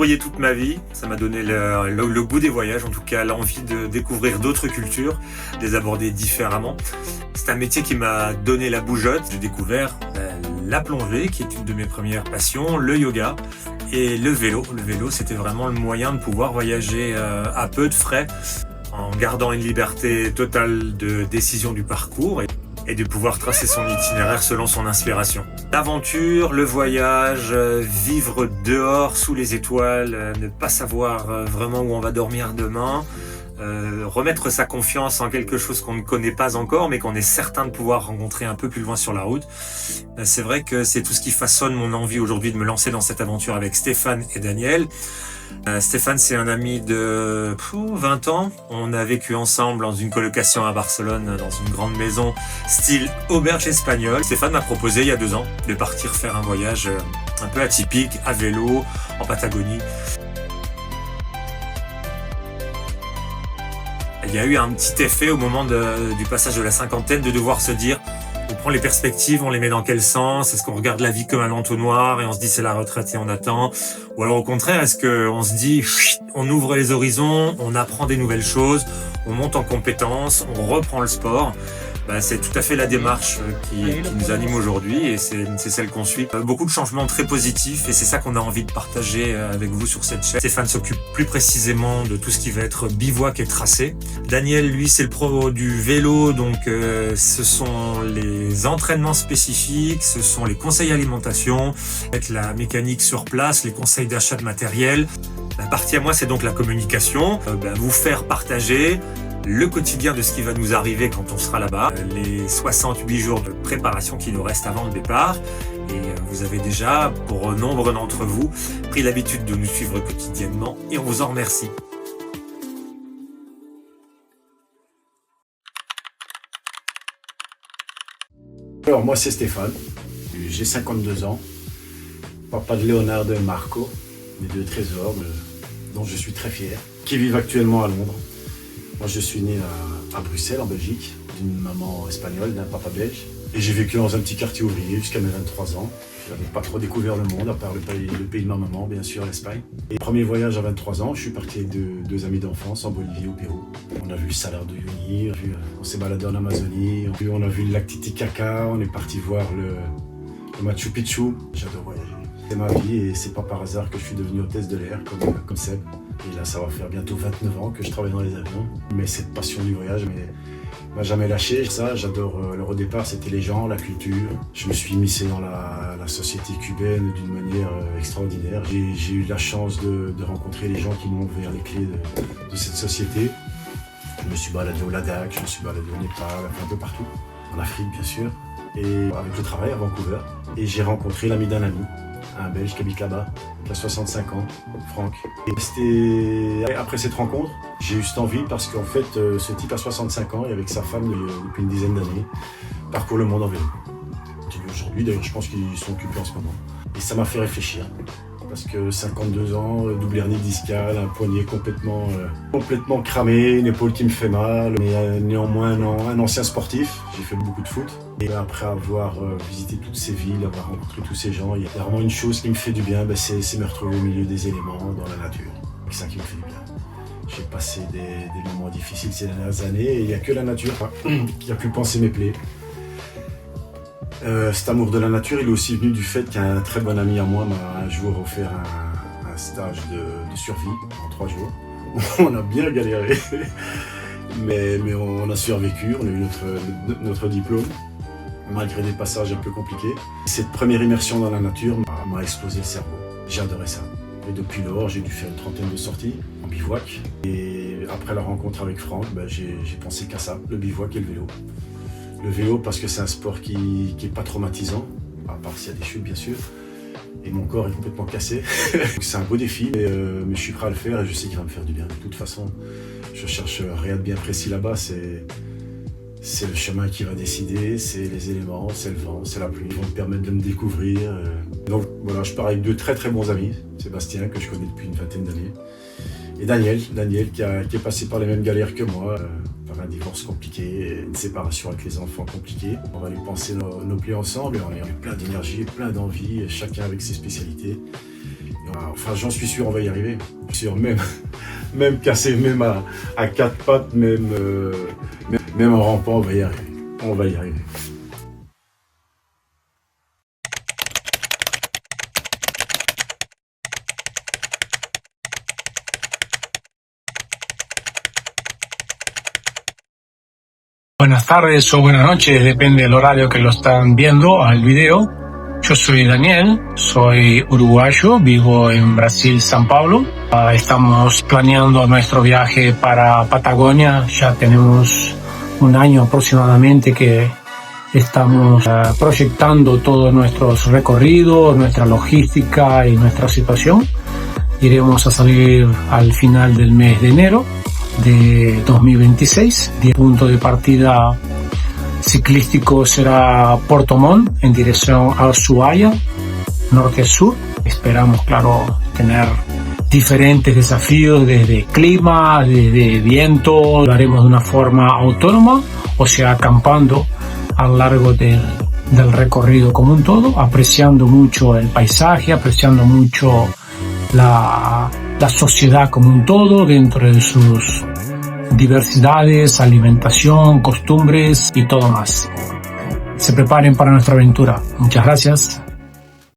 courrier toute ma vie. Ça m'a donné le goût des voyages, en tout cas l'envie de découvrir d'autres cultures, de les aborder différemment. C'est un métier qui m'a donné la bougeotte. J'ai découvert la plongée, qui est une de mes premières passions, le yoga et le vélo. Le vélo, c'était vraiment le moyen de pouvoir voyager à peu de frais, en gardant une liberté totale de décision du parcours et de pouvoir tracer son itinéraire selon son inspiration. L'aventure, le voyage, vivre dehors sous les étoiles, ne pas savoir vraiment où on va dormir demain, remettre sa confiance en quelque chose qu'on ne connaît pas encore mais qu'on est certain de pouvoir rencontrer un peu plus loin sur la route. C'est vrai que c'est tout ce qui façonne mon envie aujourd'hui de me lancer dans cette aventure avec Stéphane et Daniel. Stéphane, c'est un ami de 20 ans. On a vécu ensemble dans une colocation à Barcelone, dans une grande maison style auberge espagnole. Stéphane m'a proposé il y a 2 ans de partir faire un voyage un peu atypique à vélo en Patagonie. Il y a eu un petit effet au moment du passage de la cinquantaine de devoir se dire on prend les perspectives, on les met dans quel sens? Est-ce qu'on regarde la vie comme un entonnoir et on se dit c'est la retraite et on attend? Ou alors au contraire, est-ce qu'on se dit on ouvre les horizons, on apprend des nouvelles choses, on monte en compétences, on reprend le sport? C'est tout à fait la démarche qui nous anime aujourd'hui et c'est celle qu'on suit. Beaucoup de changements très positifs et c'est ça qu'on a envie de partager avec vous sur cette chaîne. Stéphane s'occupe plus précisément de tout ce qui va être bivouac et tracé. Daniel, lui, c'est le pro du vélo, donc ce sont les entraînements spécifiques, ce sont les conseils alimentation, avec la mécanique sur place, les conseils d'achat de matériel. La partie à moi, c'est donc la communication, vous faire partager le quotidien de ce qui va nous arriver quand on sera là-bas, les 68 jours de préparation qui nous restent avant le départ. Et vous avez déjà, pour nombre d'entre vous, pris l'habitude de nous suivre quotidiennement et on vous en remercie. Alors moi c'est Stéphane, j'ai 52 ans, papa de Léonard et Marco, mes 2 trésors dont je suis très fier, qui vivent actuellement à Londres. Moi, je suis né à Bruxelles, en Belgique, d'une maman espagnole, d'un papa belge. Et j'ai vécu dans un petit quartier ouvrier jusqu'à mes 23 ans. Je n'avais pas trop découvert le monde, à part le pays de ma maman, bien sûr, l'Espagne. Et premier voyage à 23 ans, je suis parti avec 2 amis d'enfance en Bolivie, au Pérou. On a vu le Salar de Uyuni, on s'est baladé en Amazonie, on a vu le lac Titicaca, on est parti voir le Machu Picchu. J'adore voyager. C'est ma vie et c'est pas par hasard que je suis devenu hôtesse de l'air comme Seb. Et là, ça va faire bientôt 29 ans que je travaille dans les avions. Mais cette passion du voyage m'a jamais lâché. Ça, j'adore. Le départ, c'était les gens, la culture. Je me suis immiscé dans la société cubaine d'une manière extraordinaire. J'ai eu la chance de rencontrer les gens qui m'ont ouvert les clés de cette société. Je me suis baladé au Ladakh, je me suis baladé au Népal, un peu partout. En Afrique, bien sûr. Et avec le travail à Vancouver. Et j'ai rencontré l'ami d'un ami, un Belge qui habite là-bas, qui a 65 ans, Franck. Et c'était après cette rencontre, j'ai eu cette envie parce qu'en fait, ce type a 65 ans et avec sa femme depuis une dizaine d'années, parcourt le monde en vélo. Aujourd'hui, d'ailleurs, je pense qu'ils sont occupés en ce moment. Et ça m'a fait réfléchir. Parce que 52 ans, double hernie discale, un poignet complètement cramé, une épaule qui me fait mal, mais néanmoins un ancien sportif, j'ai fait beaucoup de foot. Et après avoir visité toutes ces villes, avoir rencontré tous ces gens, il y a vraiment une chose qui me fait du bien, c'est me retrouver au milieu des éléments, dans la nature. C'est ça qui me fait du bien. J'ai passé des moments difficiles ces dernières années et il n'y a que la nature qui a pu panser mes plaies. Cet amour de la nature, il est aussi venu du fait qu'un très bon ami à moi m'a un jour offert un stage de survie en 3 jours. On a bien galéré, mais on a survécu, on a eu notre diplôme, malgré des passages un peu compliqués. Cette première immersion dans la nature m'a explosé le cerveau. J'ai adoré ça. Et depuis lors, j'ai dû faire une 30aine de sorties en bivouac. Et après la rencontre avec Franck, j'ai pensé qu'à ça, le bivouac et le vélo. Le vélo parce que c'est un sport qui est pas traumatisant, à part s'il y a des chutes bien sûr, et mon corps est complètement cassé. C'est un beau défi, mais je suis prêt à le faire et je sais qu'il va me faire du bien. De toute façon, je cherche rien de bien précis là-bas, c'est le chemin qui va décider, c'est les éléments, c'est le vent, c'est la pluie, qui vont me permettre de me découvrir. Donc voilà, je pars avec 2 très très bons amis, Sébastien que je connais depuis une 20aine d'années, et Daniel qui est passé par les mêmes galères que moi, par un divorce compliqué, une séparation avec les enfants compliquée. On va aller penser nos plaies ensemble et on est plein d'énergie, plein d'envie, chacun avec ses spécialités. Et Enfin, j'en suis sûr, on va y arriver. Sûr, même cassé, même à quatre pattes, même en rampant, on va y arriver. On va y arriver. Buenas tardes o buenas noches, depende del horario que lo están viendo al video. Yo soy Daniel, soy uruguayo, vivo en Brasil, São Paulo. Estamos planeando nuestro viaje para Patagonia, ya tenemos un año aproximadamente que estamos proyectando todos nuestros recorridos, nuestra logística y nuestra situación. Iremos a salir al final del mes de enero de 2026. El punto de partida ciclístico será Porto Montt en dirección a Ushuaia, norte-sur. Esperamos, claro, tener diferentes desafíos desde clima, desde viento. Lo haremos de una forma autónoma, o sea, acampando a lo largo del recorrido como un todo, apreciando mucho el paisaje, apreciando mucho la sociedad como un todo dentro de sus diversidades, alimentación, costumbres y todo más. Se preparen para nuestra aventura. Muchas gracias.